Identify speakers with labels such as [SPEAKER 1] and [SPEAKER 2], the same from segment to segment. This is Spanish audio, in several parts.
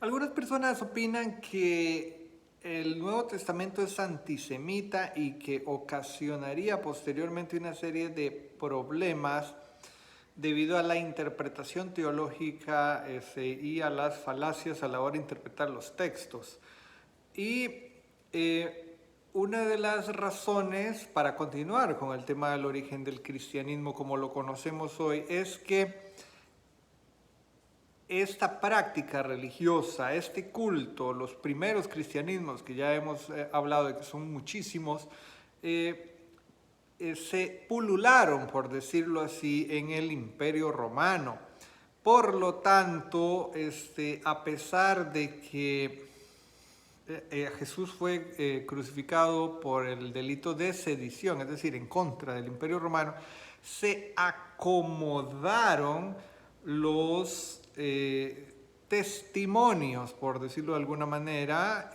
[SPEAKER 1] Algunas personas opinan que el Nuevo Testamento es antisemita y que ocasionaría posteriormente una serie de problemas debido a la interpretación teológica y a las falacias a la hora de interpretar los textos. Y una de las razones para continuar con el tema del origen del cristianismo como lo conocemos hoy es que esta práctica religiosa, este culto, los primeros cristianismos, que ya hemos hablado de que son muchísimos, se pulularon, por decirlo así, en el Imperio Romano. Por lo tanto, a pesar de que Jesús fue crucificado por el delito de sedición, es decir, en contra del Imperio Romano, se acomodaron los testimonios, por decirlo de alguna manera,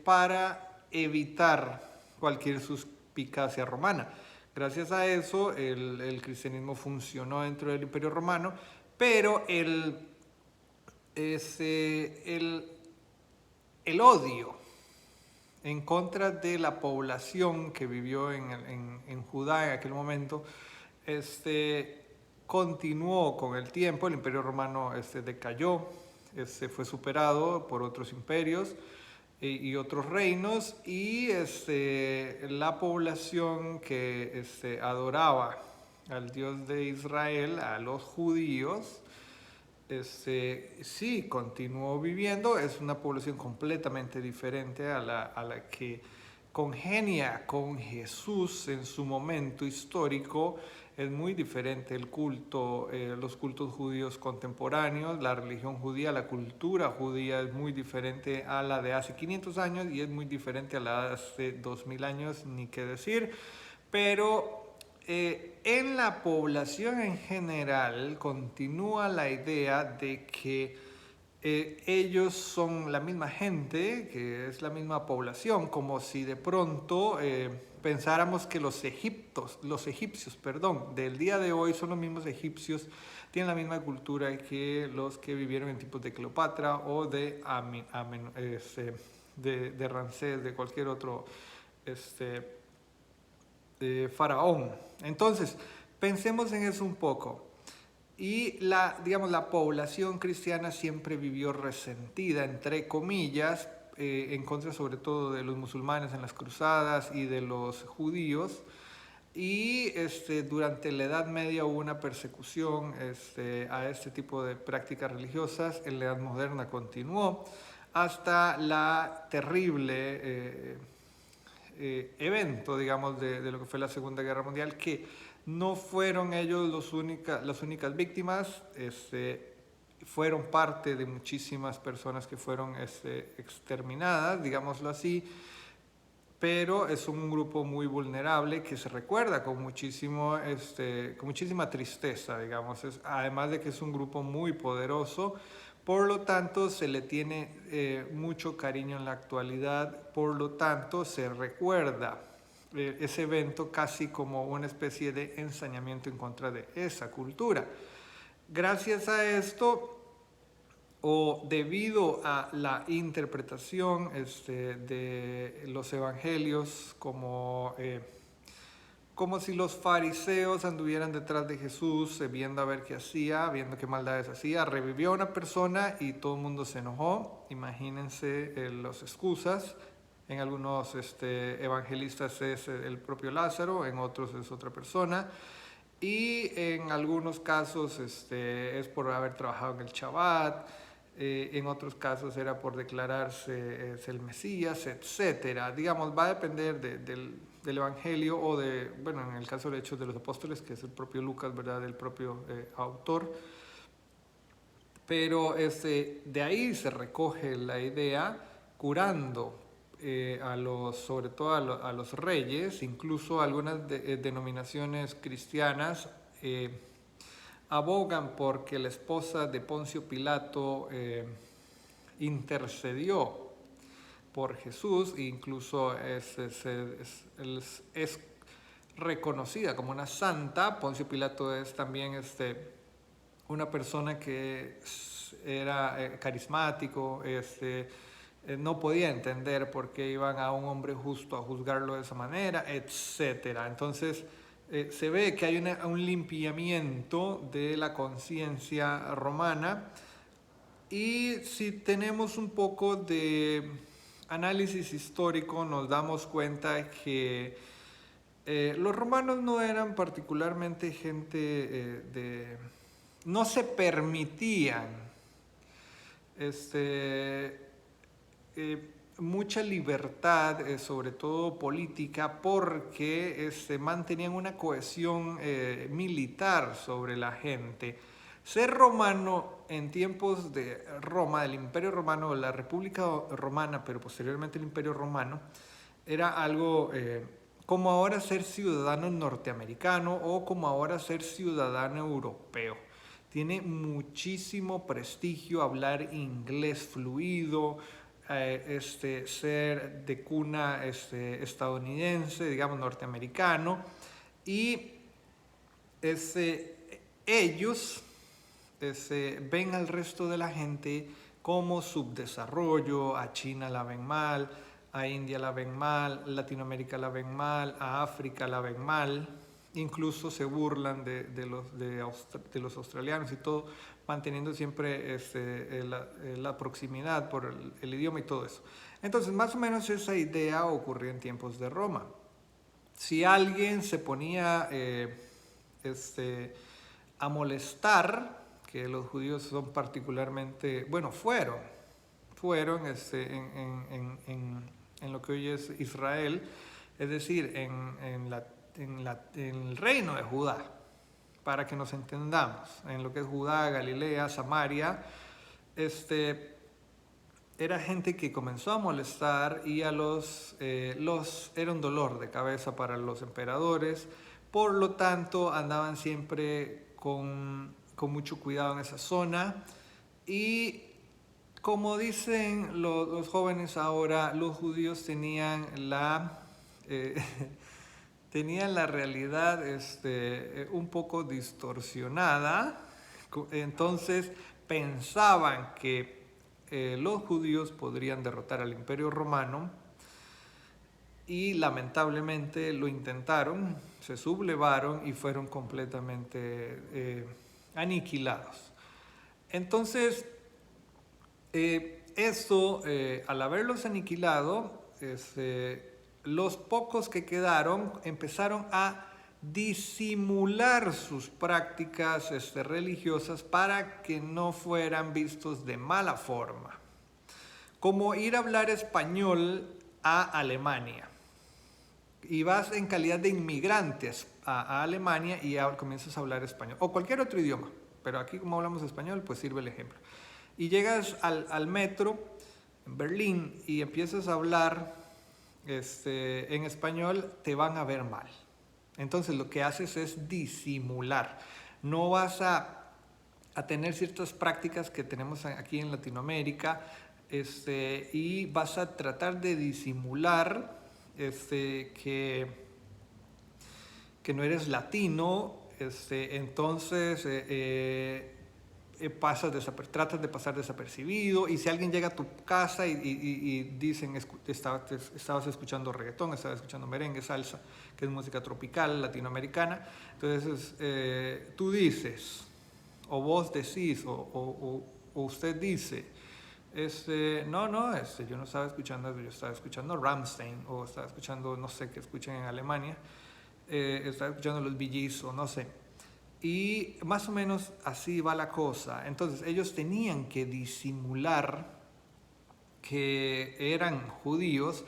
[SPEAKER 1] para evitar cualquier suspicacia romana. Gracias a eso, el cristianismo funcionó dentro del Imperio Romano, pero el odio en contra de la población que vivió en Judá en aquel momento, continuó con el tiempo. El Imperio Romano decayó, fue superado por otros imperios y otros reinos, y la población que adoraba al Dios de Israel, a los judíos, sí continuó viviendo. Es una población completamente diferente a la que congenia con Jesús en su momento histórico. Es muy diferente el culto, los cultos judíos contemporáneos, la religión judía, la cultura judía es muy diferente a la de hace 500 años y es muy diferente a la de hace 2000 años, ni qué decir. Pero en la población en general continúa la idea de que ellos son la misma gente, que es la misma población, como si de pronto pensáramos que los egipcios, perdón, del día de hoy son los mismos egipcios, tienen la misma cultura que los que vivieron en tiempos de Cleopatra o de Ramsés, de cualquier otro faraón. Entonces, pensemos en eso un poco. Y digamos, la población cristiana siempre vivió resentida, entre comillas, en contra sobre todo de los musulmanes en las cruzadas y de los judíos. Y durante la Edad Media hubo una persecución a este tipo de prácticas religiosas. En la Edad Moderna continuó hasta la terrible evento, digamos, de lo que fue la Segunda Guerra Mundial, que no fueron ellos las únicas víctimas. Fueron parte de muchísimas personas que fueron exterminadas, digámoslo así, pero es un grupo muy vulnerable que se recuerda con muchísima tristeza, digamos. Además de que es un grupo muy poderoso, por lo tanto se le tiene mucho cariño en la actualidad, por lo tanto se recuerda ese evento casi como una especie de ensañamiento en contra de esa cultura. Gracias a esto, o debido a la interpretación de los evangelios como si los fariseos anduvieran detrás de Jesús, viendo a ver qué hacía, viendo qué maldades hacía, revivió a una persona y todo el mundo se enojó. Imagínense las excusas. En algunos evangelistas es el propio Lázaro, en otros es otra persona. Y en algunos casos es por haber trabajado en el Shabbat, en otros casos era por declararse el Mesías, etcétera. Digamos, va a depender del Evangelio o bueno, en el caso de Hechos de los Apóstoles, que es el propio Lucas, ¿verdad?, el propio autor. Pero de ahí se recoge la idea, curando sobre todo a los reyes. Incluso algunas denominaciones cristianas abogan porque la esposa de Poncio Pilato intercedió por Jesús, e incluso es reconocida como una santa. Poncio Pilato es también una persona que era carismático, no podía entender por qué iban a un hombre justo a juzgarlo de esa manera, etcétera. Entonces, se ve que hay un limpiamiento de la conciencia romana, y si tenemos un poco de análisis histórico nos damos cuenta que los romanos no eran particularmente gente no se permitían mucha libertad, sobre todo política, porque mantenían una cohesión militar sobre la gente. Ser romano en tiempos de Roma, del Imperio Romano, la República Romana, pero posteriormente el Imperio Romano, era algo como ahora ser ciudadano norteamericano o como ahora ser ciudadano europeo. Tiene muchísimo prestigio hablar inglés fluido, ser de cuna estadounidense, digamos norteamericano, y ellos ven al resto de la gente como subdesarrollo. A China la ven mal, a India la ven mal, Latinoamérica la ven mal, a África la ven mal, incluso se burlan de los australianos y todo, manteniendo siempre la proximidad por el idioma y todo eso. Entonces, más o menos esa idea ocurrió en tiempos de Roma. Si alguien se ponía a molestar, que los judíos son particularmente, bueno, fueron en lo que hoy es Israel, es decir, en el reino de Judá, para que nos entendamos, en lo que es Judá, Galilea, Samaria, era gente que comenzó a molestar, y era un dolor de cabeza para los emperadores. Por lo tanto, andaban siempre con mucho cuidado en esa zona. Y como dicen los jóvenes ahora, los judíos tenían tenían la realidad un poco distorsionada. Entonces pensaban que los judíos podrían derrotar al Imperio Romano, y lamentablemente lo intentaron, se sublevaron y fueron completamente aniquilados. Entonces, al haberlos aniquilado, los pocos que quedaron empezaron a disimular sus prácticas religiosas para que no fueran vistos de mala forma, como ir a hablar español a Alemania. Y vas en calidad de inmigrantes a Alemania y comienzas a hablar español, o cualquier otro idioma, pero aquí como hablamos español, pues sirve el ejemplo. Y llegas al metro en Berlín y empiezas a hablar en español, te van a ver mal. Entonces lo que haces es disimular. No vas a tener ciertas prácticas que tenemos aquí en Latinoamérica, y vas a tratar de disimular que no eres latino. Entonces tratas de pasar desapercibido, y si alguien llega a tu casa y dicen estabas escuchando reggaetón, estabas escuchando merengue, salsa, que es música tropical latinoamericana, entonces tú dices, o vos decís, o usted dice, no, yo no estaba escuchando, yo estaba escuchando Rammstein, o estaba escuchando, no sé qué escuchan en Alemania, estaba escuchando los Bee Gees, o no sé. Y más o menos así va la cosa. Entonces ellos tenían que disimular que eran judíos.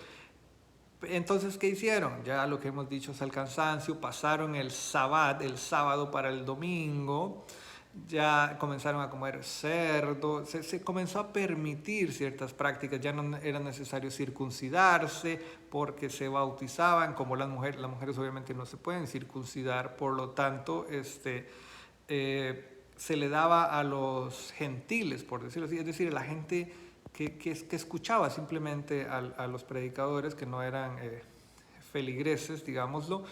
[SPEAKER 1] Entonces, ¿qué hicieron? Ya lo que hemos dicho es el cansancio, pasaron el sábado para el domingo, ya comenzaron a comer cerdo, se comenzó a permitir ciertas prácticas, ya no era necesario circuncidarse porque se bautizaban, como las mujeres obviamente no se pueden circuncidar, por lo tanto se le daba a los gentiles, por decirlo así, es decir, a la gente que escuchaba simplemente a los predicadores, que no eran feligreses, digámoslo,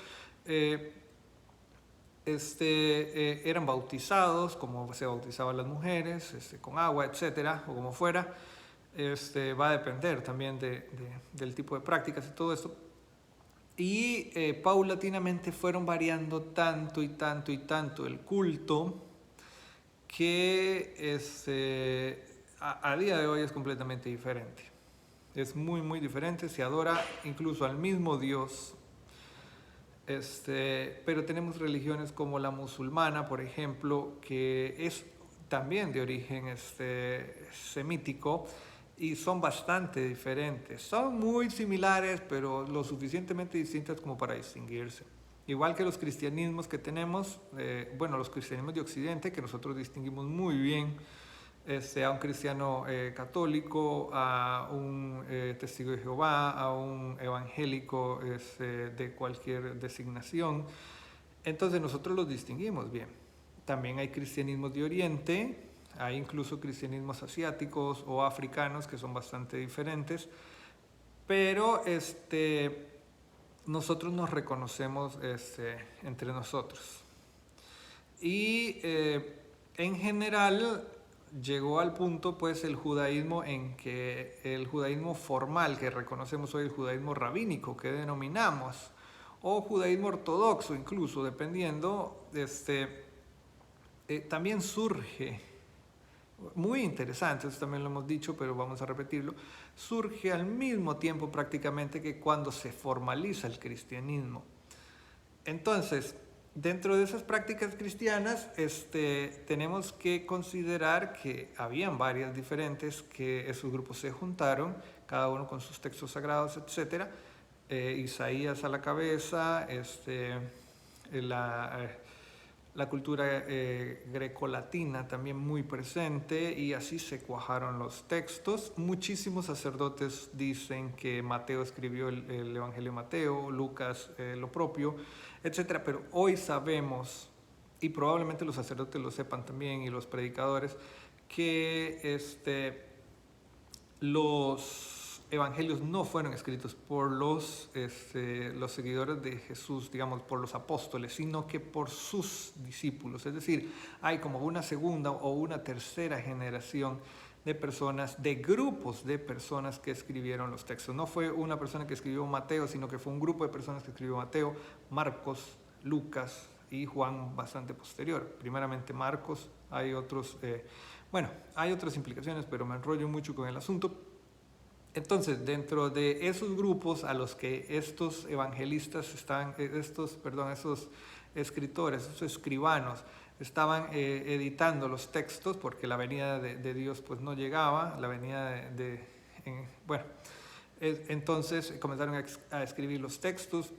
[SPEAKER 1] eran bautizados, como se bautizaban las mujeres, con agua, etcétera, o como fuera. Va a depender también del tipo de prácticas y todo esto. Y paulatinamente fueron variando tanto y tanto y tanto el culto que a día de hoy es completamente diferente. Es muy, muy diferente, se adora incluso al mismo Dios. Pero tenemos religiones como la musulmana, por ejemplo, que es también de origen semítico y son bastante diferentes. Son muy similares, pero lo suficientemente distintas como para distinguirse. Igual que los cristianismos que tenemos, los cristianismos de Occidente, que nosotros distinguimos muy bien, a un cristiano católico, a un testigo de Jehová, a un evangélico de cualquier designación. Entonces nosotros los distinguimos bien. También hay cristianismos de Oriente, hay incluso cristianismos asiáticos o africanos que son bastante diferentes, pero nosotros nos reconocemos entre nosotros. Y en general llegó al punto pues el judaísmo en que el judaísmo formal que reconocemos hoy, el judaísmo rabínico que denominamos, o judaísmo ortodoxo incluso, dependiendo, también surge, muy interesante, eso también lo hemos dicho, pero vamos a repetirlo, surge al mismo tiempo prácticamente que cuando se formaliza el cristianismo. Entonces, dentro de esas prácticas cristianas, tenemos que considerar que habían varias diferentes, que esos grupos se juntaron, cada uno con sus textos sagrados, etc. Isaías a la cabeza, la cultura grecolatina también muy presente, y así se cuajaron los textos. Muchísimos sacerdotes dicen que Mateo escribió el Evangelio de Mateo, Lucas lo propio, etcétera. Pero hoy sabemos, y probablemente los sacerdotes lo sepan también y los predicadores, que los evangelios no fueron escritos por los seguidores de Jesús, digamos, por los apóstoles, sino que por sus discípulos. Es decir, hay como una segunda o una tercera generación de personas, de grupos de personas que escribieron los textos. No fue una persona que escribió Mateo, sino que fue un grupo de personas que escribió Mateo, Marcos, Lucas y Juan bastante posterior. Primeramente Marcos, hay otros, hay otras implicaciones, pero me enrollo mucho con el asunto. Entonces, dentro de esos grupos a los que estos evangelistas esos escritores, esos escribanos, estaban editando los textos, porque la venida de Dios pues no llegaba, la venida entonces comenzaron a escribir los textos,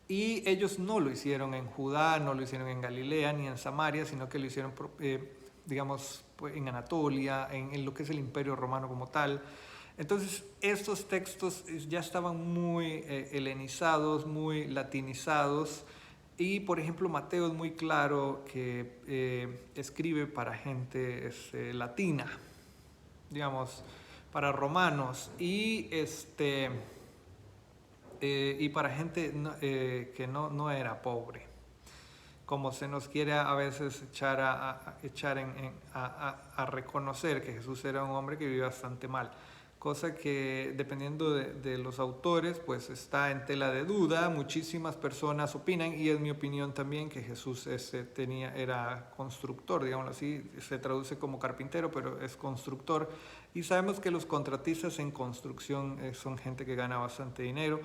[SPEAKER 1] y ellos no lo hicieron en Judá, no lo hicieron en Galilea ni en Samaria, sino que lo hicieron, en Anatolia, en lo que es el Imperio Romano como tal. Entonces, estos textos ya estaban muy helenizados, muy latinizados, y por ejemplo Mateo es muy claro que escribe para gente latina, digamos, para romanos, y para gente que no era pobre, como se nos quiere a veces echar a reconocer que Jesús era un hombre que vivía bastante mal, cosa que dependiendo de los autores pues está en tela de duda. Muchísimas personas opinan, y es mi opinión también, que Jesús era constructor, digamos así, se traduce como carpintero, pero es constructor, y sabemos que los contratistas en construcción son gente que gana bastante dinero.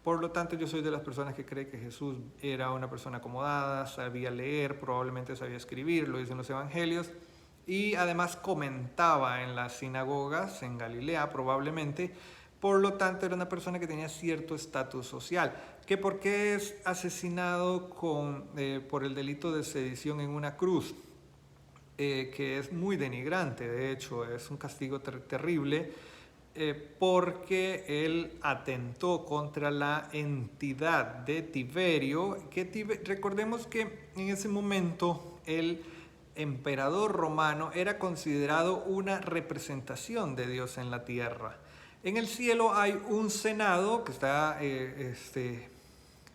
[SPEAKER 1] Por lo tanto, yo soy de las personas que cree que Jesús era una persona acomodada, sabía leer, probablemente sabía escribir, lo dicen los evangelios, y además comentaba en las sinagogas en Galilea probablemente. Por lo tanto, era una persona que tenía cierto estatus social. ¿Que por qué es asesinado por el delito de sedición en una cruz? Que es muy denigrante, de hecho, es un castigo terrible, porque él atentó contra la entidad de Tiberio, recordemos que en ese momento el emperador romano era considerado una representación de Dios en la tierra. En el cielo hay un senado que está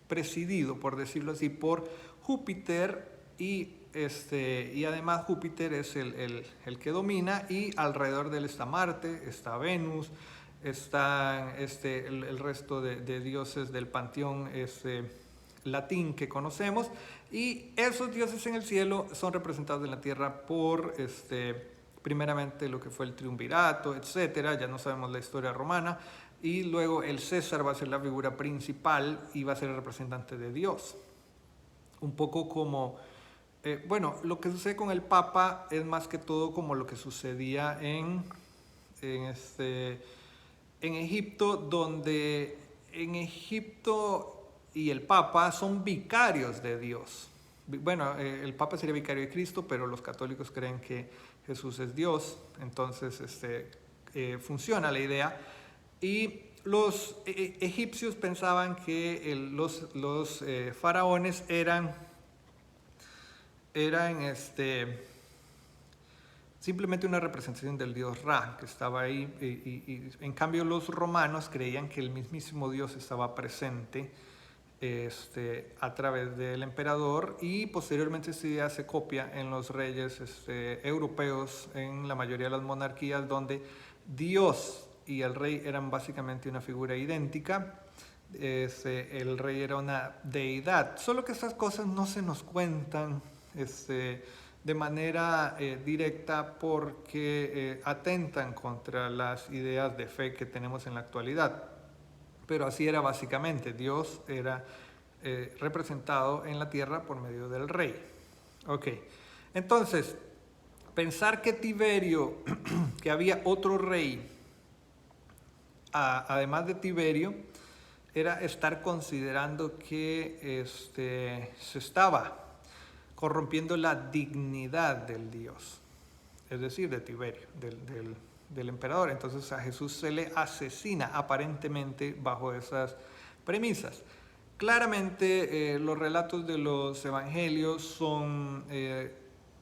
[SPEAKER 1] presidido, por decirlo así, por Júpiter y además Júpiter es el que domina, y alrededor de él está Marte, está Venus, están el resto de dioses del panteón latín que conocemos, y esos dioses en el cielo son representados en la tierra por primeramente lo que fue el triunvirato, etcétera. Ya no sabemos la historia romana, y luego el César va a ser la figura principal y va a ser el representante de Dios. Un poco como, lo que sucede con el Papa es más que todo como lo que sucedía en Egipto, donde en Egipto y el Papa son vicarios de Dios. Bueno, el Papa sería vicario de Cristo, pero los católicos creen que Jesús es Dios, entonces funciona la idea. Y los egipcios pensaban que los faraones eran simplemente una representación del dios Ra, que estaba ahí, y en cambio los romanos creían que el mismísimo Dios estaba presente a través del emperador, y posteriormente esta idea se copia en los reyes europeos, en la mayoría de las monarquías, donde Dios y el rey eran básicamente una figura idéntica. El rey era una deidad, solo que estas cosas no se nos cuentan de manera directa, porque atentan contra las ideas de fe que tenemos en la actualidad. Pero así era básicamente, Dios era representado en la tierra por medio del rey. Ok, entonces, pensar que Tiberio, que había otro rey, además de Tiberio, era estar considerando que se estaba corrompiendo la dignidad del Dios, es decir, de Tiberio, del emperador. Entonces a Jesús se le asesina aparentemente bajo esas premisas. Claramente los relatos de los evangelios son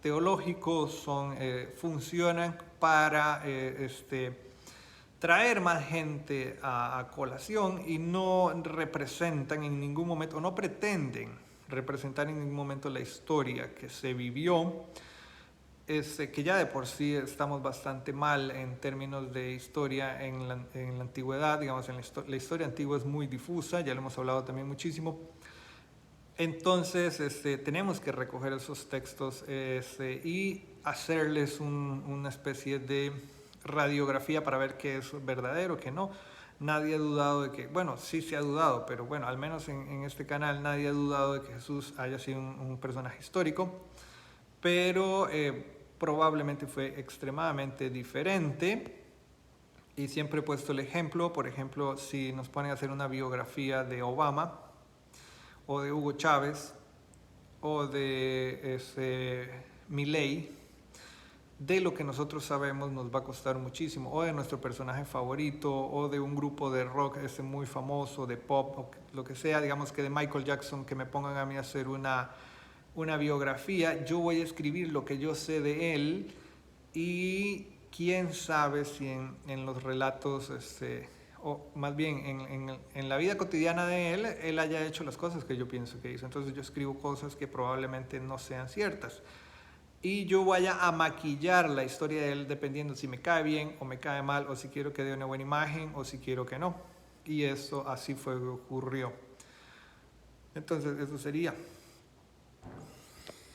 [SPEAKER 1] teológicos, funcionan para traer más gente a colación, y no representan en ningún momento, o no pretenden representar en ningún momento la historia que se vivió, que ya de por sí estamos bastante mal en términos de historia en la antigüedad. Digamos, la historia antigua es muy difusa, ya lo hemos hablado también muchísimo. Entonces tenemos que recoger esos textos y hacerles una especie de radiografía para ver qué es verdadero, qué no. Nadie ha dudado de que, bueno, sí se ha dudado, pero bueno, al menos en este canal nadie ha dudado de que Jesús haya sido un personaje histórico, pero probablemente fue extremadamente diferente. Y siempre he puesto el ejemplo, por ejemplo, si nos ponen a hacer una biografía de Obama, o de Hugo Chávez, o de Milei, de lo que nosotros sabemos nos va a costar muchísimo, o de nuestro personaje favorito, o de un grupo de rock muy famoso, de pop, o lo que sea. Digamos que de Michael Jackson, que me pongan a mí a hacer una biografía, yo voy a escribir lo que yo sé de él, y quién sabe si en los relatos, o más bien en la vida cotidiana de él haya hecho las cosas que yo pienso que hizo. Entonces yo escribo cosas que probablemente no sean ciertas, y yo vaya a maquillar la historia de él dependiendo si me cae bien o me cae mal, o si quiero que dé una buena imagen o si quiero que no. Y eso así fue lo que ocurrió. Entonces eso sería.